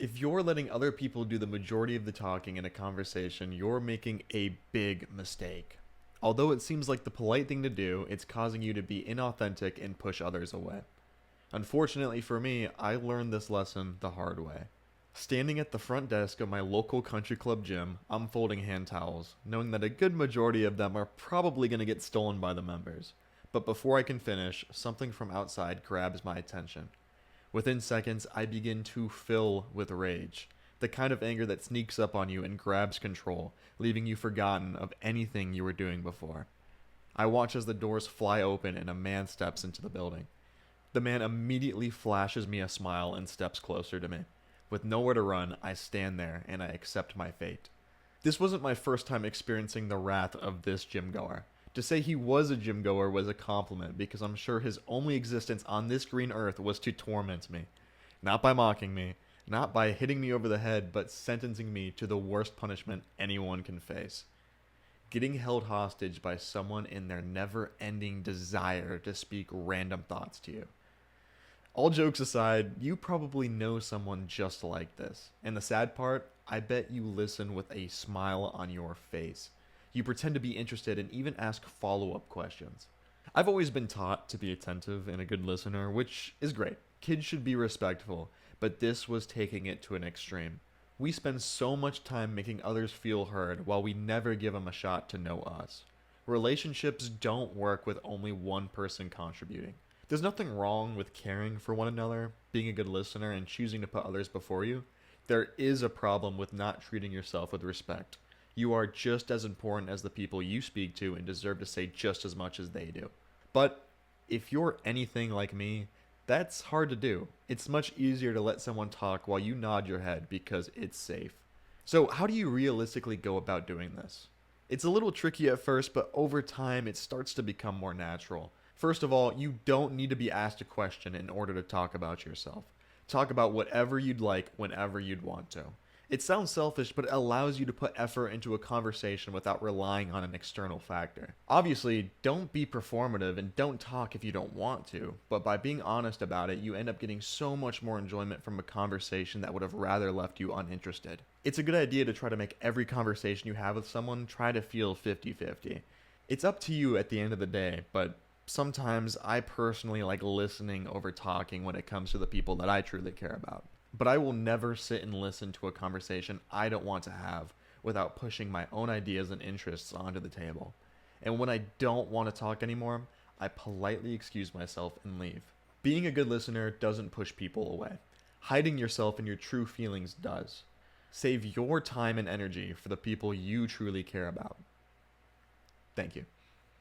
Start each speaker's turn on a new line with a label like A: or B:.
A: If you're letting other people do the majority of the talking in a conversation, you're making a big mistake. Although it seems like the polite thing to do, it's causing you to be inauthentic and push others away. Unfortunately for me, I learned this lesson the hard way. Standing at the front desk of my local country club gym, I'm folding hand towels, knowing that a good majority of them are probably going to get stolen by the members. But before I can finish, something from outside grabs my attention. Within seconds, I begin to fill with rage. The kind of anger that sneaks up on you and grabs control, leaving you forgotten of anything you were doing before. I watch as the doors fly open and a man steps into the building. The man immediately flashes me a smile and steps closer to me. With nowhere to run, I stand there and I accept my fate. This wasn't my first time experiencing the wrath of this gym goer. To say he was a gym goer was a compliment because I'm sure his only existence on this green earth was to torment me. Not by mocking me, not by hitting me over the head, but sentencing me to the worst punishment anyone can face. Getting held hostage by someone in their never-ending desire to speak random thoughts to you. All jokes aside, you probably know someone just like this. And the sad part, I bet you listen with a smile on your face. You pretend to be interested and even ask follow-up questions. I've always been taught to be attentive and a good listener, which is great. Kids should be respectful, but this was taking it to an extreme. We spend so much time making others feel heard while we never give them a shot to know us. Relationships don't work with only one person contributing. There's nothing wrong with caring for one another, being a good listener, and choosing to put others before you. There is a problem with not treating yourself with respect. You are just as important as the people you speak to and deserve to say just as much as they do. But if you're anything like me, that's hard to do. It's much easier to let someone talk while you nod your head because it's safe. So how do you realistically go about doing this? It's a little tricky at first, but over time it starts to become more natural. First of all, you don't need to be asked a question in order to talk about yourself. Talk about whatever you'd like whenever you'd want to. It sounds selfish, but it allows you to put effort into a conversation without relying on an external factor. Obviously, don't be performative and don't talk if you don't want to, but by being honest about it, you end up getting so much more enjoyment from a conversation that would have rather left you uninterested. It's a good idea to try to make every conversation you have with someone try to feel 50-50. It's up to you at the end of the day, but sometimes I personally like listening over talking when it comes to the people that I truly care about. But I will never sit and listen to a conversation I don't want to have without pushing my own ideas and interests onto the table. And when I don't want to talk anymore, I politely excuse myself and leave. Being a good listener doesn't push people away. Hiding yourself and your true feelings does. Save your time and energy for the people you truly care about. Thank you.